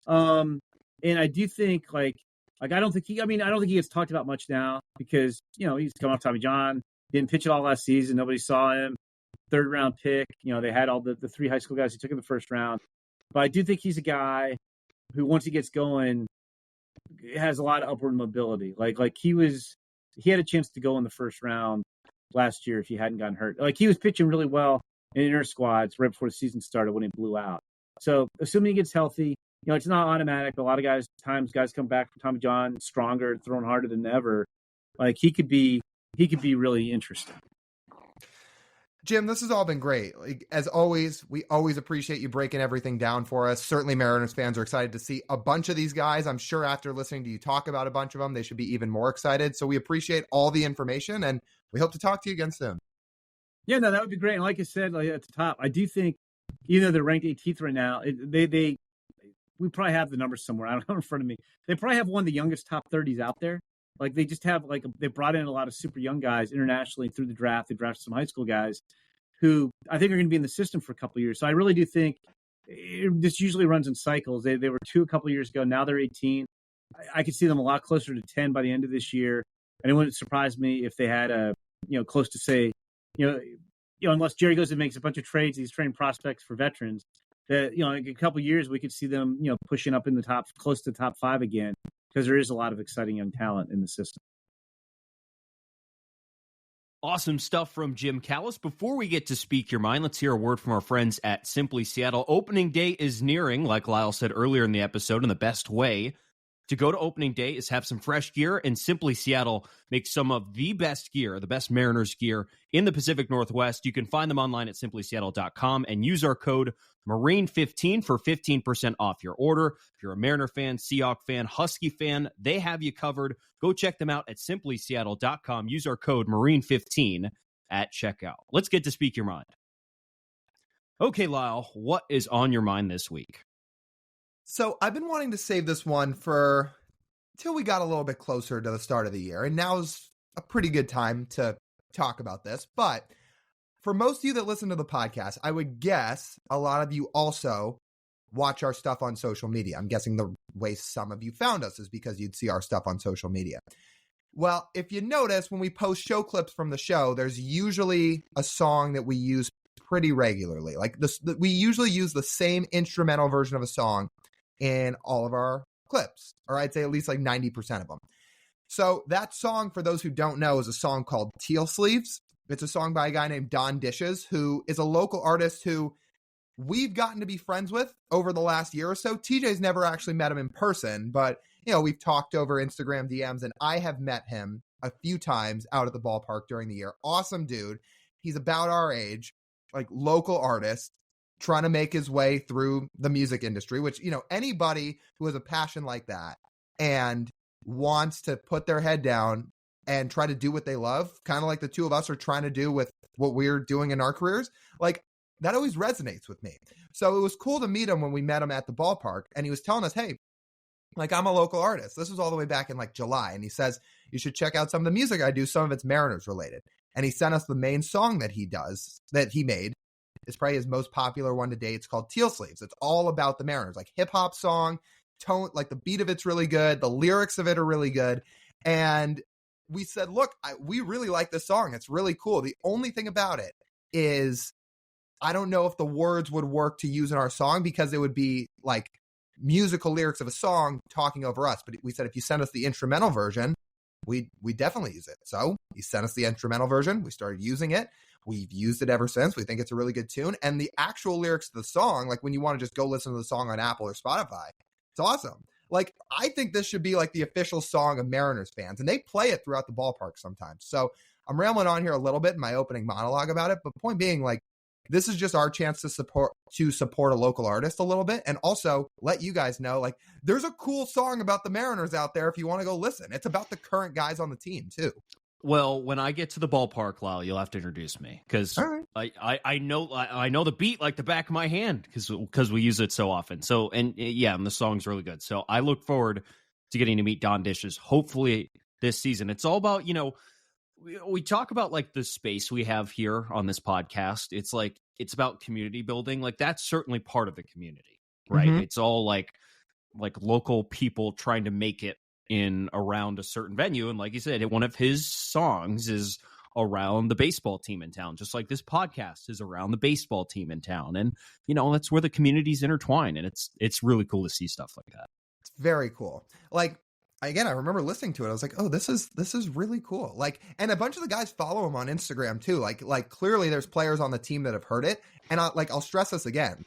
And I do think I don't think he gets talked about much now because, he's coming off Tommy John, didn't pitch it all last season. Nobody saw him. 3rd round pick. They had all the 3 high school guys he took in the 1st round. But I do think he's a guy who, once he gets going, has a lot of upward mobility. He had a chance to go in the 1st round last year if he hadn't gotten hurt. He was pitching really well in inter squads right before the season started when he blew out. So assuming he gets healthy, it's not automatic. But a lot of guys come back from Tommy John stronger, throwing harder than ever. He could be really interesting. Jim, this has all been great. As always, we always appreciate you breaking everything down for us. Certainly Mariners fans are excited to see a bunch of these guys. I'm sure after listening to you talk about a bunch of them, they should be even more excited. So we appreciate all the information, and we hope to talk to you again soon. Yeah, no, that would be great. And like I said, at the top, I do think, even though they're ranked 18th right now, we probably have the numbers somewhere. I don't have it in front of me. They probably have one of the youngest top 30s out there. They just have they brought in a lot of super young guys internationally through the draft. They drafted some high school guys who I think are going to be in the system for a couple of years. So I really do think this usually runs in cycles. They were 2 a couple of years ago. Now they're 18. I could see them a lot closer to 10 by the end of this year. And it wouldn't surprise me if they had close to say, unless Jerry goes and makes a bunch of trades, he's trading prospects for veterans. That in a couple of years we could see them pushing up in the top, close to the top 5 again. Because there is a lot of exciting young talent in the system. Awesome stuff from Jim Callis. Before we get to Speak Your Mind, let's hear a word from our friends at Simply Seattle. Opening day is nearing, like Lyle said earlier in the episode, and the best way to go to opening day is have some fresh gear, and Simply Seattle makes some of the best gear, the best Mariners gear in the Pacific Northwest. You can find them online at simplyseattle.com and use our code Marine15 for 15% off your order. If you're a Mariner fan, Seahawk fan, Husky fan, they have you covered. Go check them out at simplyseattle.com. Use our code Marine15 at checkout. Let's get to Speak Your Mind. Okay, Lyle, what is on your mind this week? So I've been wanting to save this one for till we got a little bit closer to the start of the year. And now's a pretty good time to talk about this. But for most of you that listen to the podcast, I would guess a lot of you also watch our stuff on social media. I'm guessing the way some of you found us is because you'd see our stuff on social media. Well, if you notice, when we post show clips from the show, there's usually a song that we use pretty regularly. We usually use the same instrumental version of a song in all of our clips, or I'd say at least 90% of them. So that song, for those who don't know, is a song called Teal Sleeves. It's a song by a guy named Don Dishes, who is a local artist who we've gotten to be friends with over the last year or so. TJ's never actually met him in person, but we've talked over Instagram DMs, and I have met him a few times out at the ballpark during the year. Awesome dude. He's about our age, local artist, trying to make his way through the music industry, which, anybody who has a passion like that and wants to put their head down and try to do what they love, kind of like the two of us are trying to do with what we're doing in our careers, that always resonates with me. So it was cool to meet him when we met him at the ballpark, and he was telling us, hey, I'm a local artist. This was all the way back in July. And he says, you should check out some of the music I do. Some of it's Mariners related. And he sent us the main song that he made. It's probably his most popular one to date. It's called Teal Sleeves. It's all about the Mariners, hip hop song, tone, the beat of it's really good. The lyrics of it are really good. And we said, look, we really like this song. It's really cool. The only thing about it is I don't know if the words would work to use in our song because it would be musical lyrics of a song talking over us. But we said, if you send us the instrumental version, we definitely use it. So he sent us the instrumental version. We started using it. We've used it ever since. We think it's a really good tune. And the actual lyrics to the song, when you want to just go listen to the song on Apple or Spotify, it's awesome. I think this should be the official song of Mariners fans. And they play it throughout the ballpark sometimes. So I'm rambling on here a little bit in my opening monologue about it, but point being, like, this is just our chance to support a local artist a little bit, and also let you guys know, like, there's a cool song about the Mariners out there if you want to go listen. It's about the current guys on the team too. Well, when I get to the ballpark, Lyle, you'll have to introduce me, because right. I know the beat like the back of my hand, because we use it so often. So, and the song's really good. So I look forward to getting to meet Don Dishes, hopefully this season. It's all about, we talk about like the space we have here on this podcast. It's like, it's about community building. Like, that's certainly part of the community, right? Mm-hmm. It's all like local people trying to make it in around a certain venue. And like you said, one of his songs is around the baseball team in town, just like this podcast is around the baseball team in town. And, that's where the communities intertwine. And it's really cool to see stuff like that. It's very cool. Like, again, I remember listening to it. I was like, oh, this is really cool. Like, and a bunch of the guys follow him on Instagram too. Like clearly there's players on the team that have heard it. And I'll stress this again.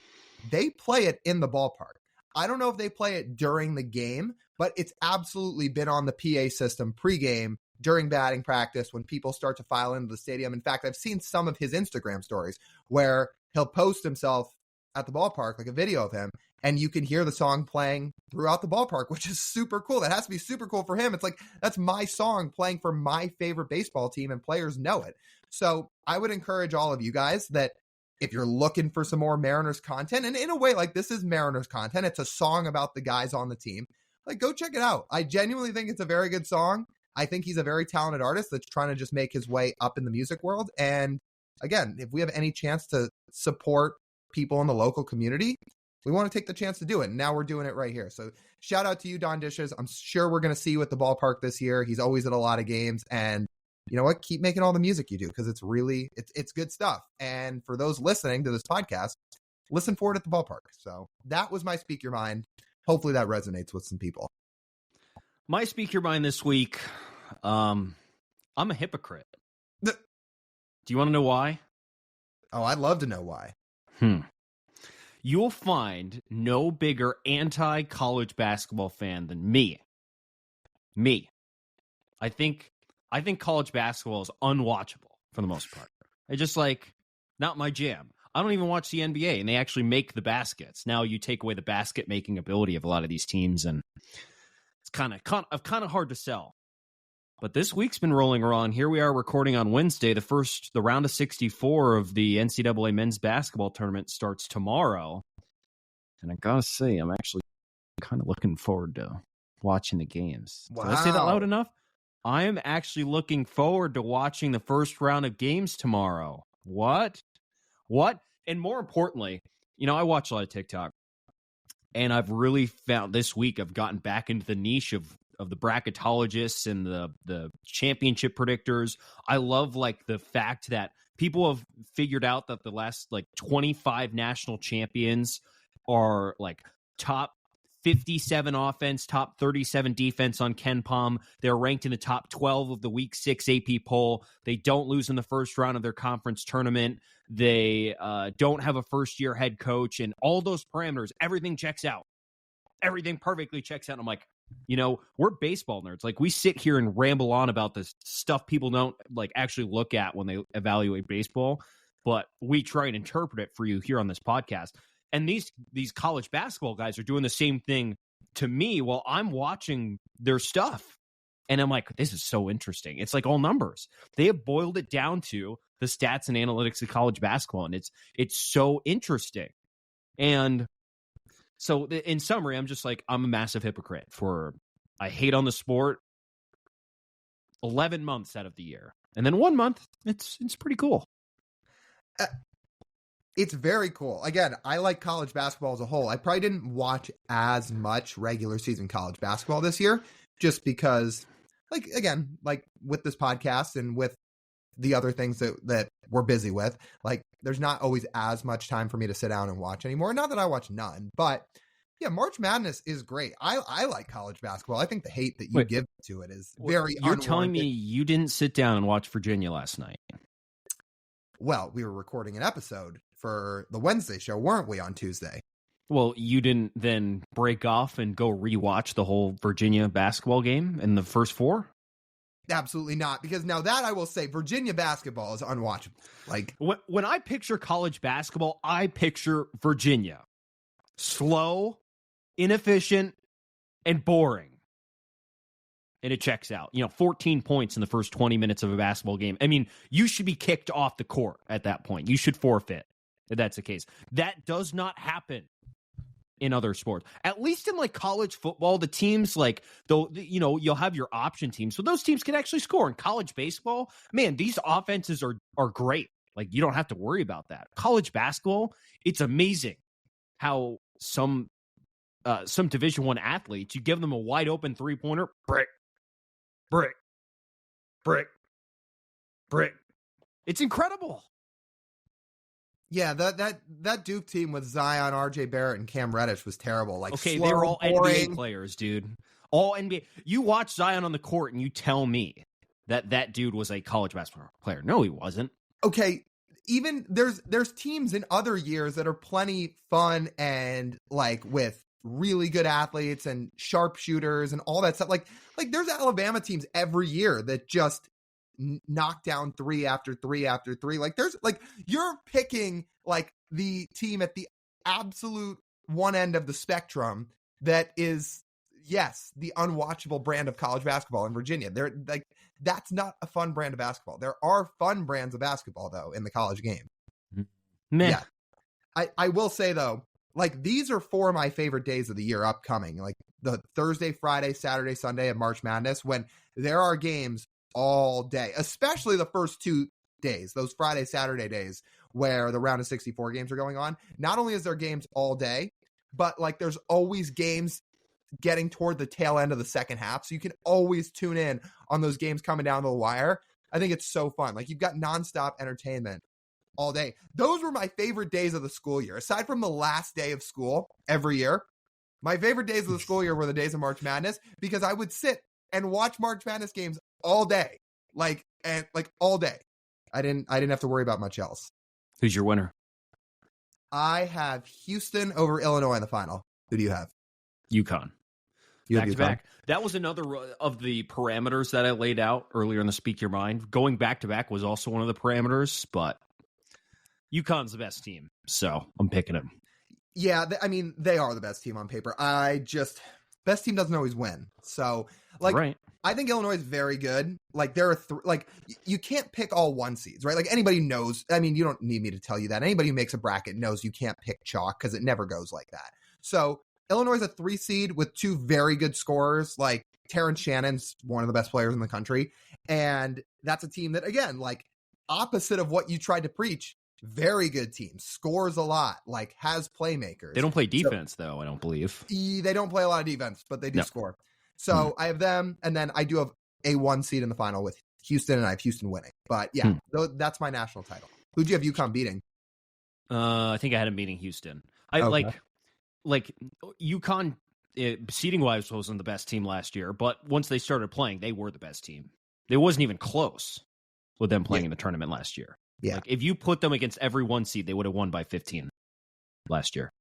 They play it in the ballpark. I don't know if they play it during the game, but it's absolutely been on the PA system pregame, during batting practice, when people start to file into the stadium. In fact, I've seen some of his Instagram stories where he'll post himself at the ballpark, like a video of him, and you can hear the song playing throughout the ballpark, which is super cool. That has to be super cool for him. It's like, that's my song playing for my favorite baseball team, and players know it. So I would encourage all of you guys that if you're looking for some more Mariners content, and in a way, like, this is Mariners content, it's a song about the guys on the team, like, go check it out. I genuinely think it's a very good song. I think he's a very talented artist that's trying to just make his way up in the music world. And again, if we have any chance to support people in the local community, we want to take the chance to do it. And now we're doing it right here. So shout out to you, Don Dishes. I'm sure we're going to see you at the ballpark this year. He's always at a lot of games. And you know what? Keep making all the music you do, because it's really, it's good stuff. And for those listening to this podcast, listen for it at the ballpark. So that was my Speak Your Mind. Hopefully that resonates with some people. My Speak Your Mind this week, I'm a hypocrite. Do you want to know why? Oh, I'd love to know why. You'll find no bigger anti-college basketball fan than me. I think college basketball is unwatchable for the most part. It's just like not my jam. I don't even watch the NBA, and they actually make the baskets. Now you take away the basket making ability of a lot of these teams, and it's kind of hard to sell. But this week's been rolling around. Here we are recording on Wednesday. The round of 64 of the NCAA men's basketball tournament starts tomorrow. And I gotta say, I'm actually kind of looking forward to watching the games. Wow. Did I say that loud enough? I am actually looking forward to watching the first round of games tomorrow. What? And more importantly, I watch a lot of TikTok, and I've really found this week I've gotten back into the niche of the bracketologists and the championship predictors. I love like the fact that people have figured out that the last like 25 national champions are like top 57 offense, top 37 defense on KenPom. They're ranked in the top 12 of the week 6 AP poll. They don't lose in the first round of their conference tournament. They don't have a first-year head coach, and all those parameters, everything checks out. Everything perfectly checks out. And I'm like, we're baseball nerds. Like, we sit here and ramble on about this stuff people don't like actually look at when they evaluate baseball, but we try and interpret it for you here on this podcast. And these college basketball guys are doing the same thing to me while I'm watching their stuff. And I'm like, this is so interesting. It's like all numbers. They have boiled it down to the stats and analytics of college basketball. And it's so interesting. And so in summary, I'm just like, I'm a massive hypocrite I hate on the sport 11 months out of the year. And then 1 month, it's pretty cool. It's very cool. Again, I like college basketball as a whole. I probably didn't watch as much regular season college basketball this year, just because, like, again, like with this podcast and with the other things that we're busy with, like, there's not always as much time for me to sit down and watch anymore. Not that I watch none, but yeah, March Madness is great. I like college basketball. I think the hate that you give to it is very You're unwarranted. telling me you didn't sit down and watch Virginia last night? Well, we were recording an episode for the Wednesday show, weren't we, on Tuesday? Well, you didn't then break off and go rewatch the whole Virginia basketball game in the first four? Absolutely not, because now that I will say Virginia basketball is unwatchable. Like when I picture college basketball, I picture Virginia. Slow, inefficient, and boring. And it checks out. 14 points in the first 20 minutes of a basketball game. I mean, you should be kicked off the court at that point. You should forfeit if that's the case. That does not happen in other sports. At least in like college football, the teams like, though, you'll have your option teams. So those teams can actually score. In college baseball, man, these offenses are great. Like, you don't have to worry about that. College basketball, it's amazing how some Division I athletes, you give them a wide open 3-pointer, brick. It's incredible. Yeah, that Duke team with Zion, RJ Barrett, and Cam Reddish was terrible. Like, okay, slow, they were all boring. NBA players, dude. All NBA. You watch Zion on the court and you tell me that dude was a college basketball player. No, he wasn't. Okay, even there's teams in other years that are plenty fun and like with really good athletes and sharpshooters and all that stuff. Like there's Alabama teams every year that just knock down 3 after 3 after 3. Like there's like, you're picking like the team at the absolute one end of the spectrum that is, yes, the unwatchable brand of college basketball in Virginia. They're like, that's not a fun brand of basketball. There are fun brands of basketball though in the college game. Meh. Yeah. I will say though, like these are 4 of my favorite days of the year upcoming. Like the Thursday, Friday, Saturday, Sunday of March Madness, when there are games all day, especially the first 2 days, those Friday, Saturday days where the round of 64 games are going on. Not only is there games all day, but like there's always games getting toward the tail end of the second half. So you can always tune in on those games coming down to the wire. I think it's so fun. Like you've got nonstop entertainment all day. Those were my favorite days of the school year. Aside from the last day of school every year, my favorite days of the school year were the days of March Madness, because I would sit and watch March Madness games all day, like all day. I didn't have to worry about much else. Who's your winner? I have Houston over Illinois in the final. Who do you have? UConn. You Back have to UConn? back. That was another of the parameters that I laid out earlier in the Speak Your Mind. Going back to back was also one of the parameters, but UConn's the best team, so I'm picking them. Yeah, I mean, they are the best team on paper. Best team doesn't always win. So, like, Right. I think Illinois is very good. Like, there are you can't pick all 1 seeds, right? Like, anybody knows. I mean, you don't need me to tell you that. Anybody who makes a bracket knows you can't pick chalk because it never goes like that. So, Illinois is a 3 seed with 2 very good scorers. Like, Terrence Shannon's one of the best players in the country. And that's a team that, again, like, opposite of what you tried to preach, very good team, scores a lot, like, has playmakers. They don't play defense, though, I don't believe. They don't play a lot of defense, but they do score. So I have them, and then I do have a 1 seed in the final with Houston, and I have Houston winning. But yeah, that's my national title. Who'd you have UConn beating? I think I had him beating Houston. I like UConn seeding wise wasn't the best team last year, but once they started playing, they were the best team. It wasn't even close with them playing in the tournament last year. Yeah, like, if you put them against every 1 seed, they would have won by 15 last year.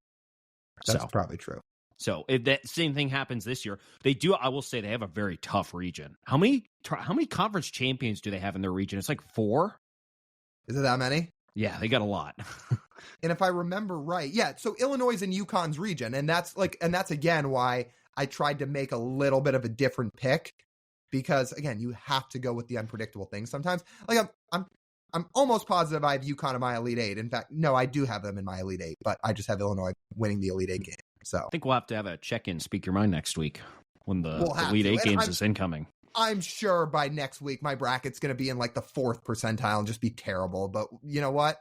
That's probably true. So if that same thing happens this year, they do. I will say they have a very tough region. How many conference champions do they have in their region? It's like 4. Is it that many? Yeah, they got a lot. And if I remember right, yeah. So Illinois is in UConn's region, and that's again why I tried to make a little bit of a different pick, because again, you have to go with the unpredictable things sometimes. Like I'm almost positive I have UConn in my Elite 8. In fact, no, I do have them in my Elite 8, but I just have Illinois winning the Elite 8 game. So I think we'll have to have a check-in, Speak Your Mind next week when the Elite 8 games is incoming. I'm sure by next week, my bracket's going to be in like the 4th percentile and just be terrible. But you know what?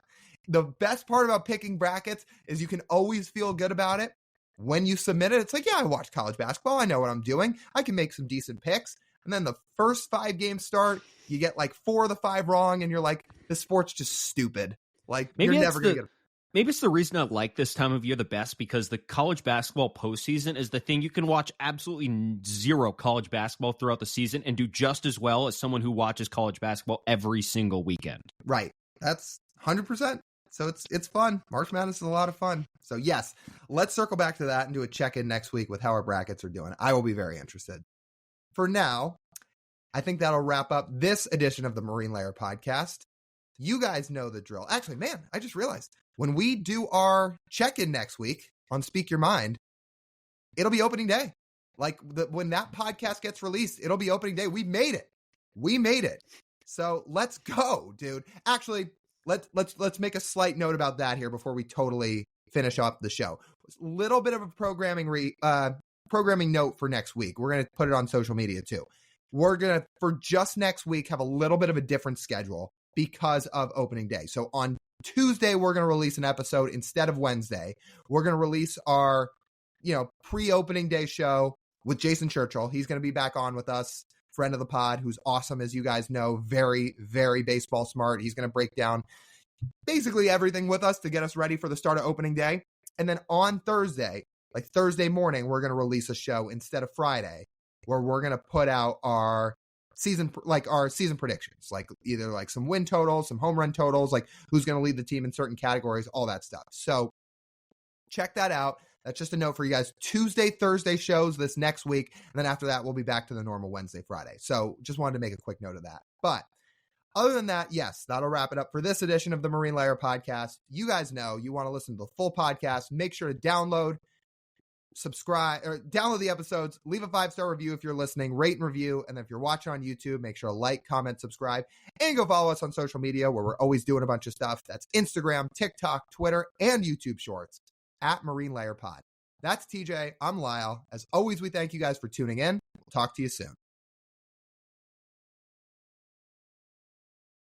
The best part about picking brackets is you can always feel good about it. When you submit it, it's like, yeah, I watch college basketball. I know what I'm doing. I can make some decent picks. And then the first 5 games start, you get like 4 of the 5 wrong, and you're like, this sport's just stupid. Like, you're never going to get it. Maybe it's the reason I like this time of year the best, because the college basketball postseason is the thing. You can watch absolutely 0 college basketball throughout the season and do just as well as someone who watches college basketball every single weekend. Right. That's 100%. So it's fun. March Madness is a lot of fun. So yes, let's circle back to that and do a check-in next week with how our brackets are doing. I will be very interested. For now, I think that'll wrap up this edition of the Marine Layer podcast. You guys know the drill. Actually, man, I just realized when we do our check-in next week on Speak Your Mind, it'll be opening day. Like when that podcast gets released, it'll be opening day. We made it. So let's go, dude. Actually, let's make a slight note about that here before we totally finish up the show. A little bit of a programming note for next week. We're going to put it on social media too. We're going to, for just next week, have a little bit of a different schedule because of opening day. So on Tuesday, we're going to release an episode instead of Wednesday. We're going to release our, pre-opening day show with Jason Churchill. He's going to be back on with us, friend of the pod, who's awesome, as you guys know, very, very baseball smart. He's going to break down basically everything with us to get us ready for the start of opening day. And then on Thursday, like Thursday morning, we're going to release a show instead of Friday, where we're going to put out our season predictions, like either like some win totals, some home run totals, like who's going to lead the team in certain categories, all that stuff. So check that out. That's just a note for you guys. Tuesday, Thursday shows this next week. And then after that, we'll be back to the normal Wednesday, Friday. So just wanted to make a quick note of that. But other than that, yes, that'll wrap it up for this edition of the Marine Layer podcast. You guys know you want to listen to the full podcast. Make sure to download, subscribe, or download the episodes. Leave a 5-star review if you're listening. Rate and review. And if you're watching on YouTube, make sure to like, comment, subscribe, and go follow us on social media where we're always doing a bunch of stuff. That's Instagram, TikTok, Twitter, and YouTube Shorts at Marine Layer Pod. That's TJ. I'm Lyle. As always, we thank you guys for tuning in. We'll talk to you soon.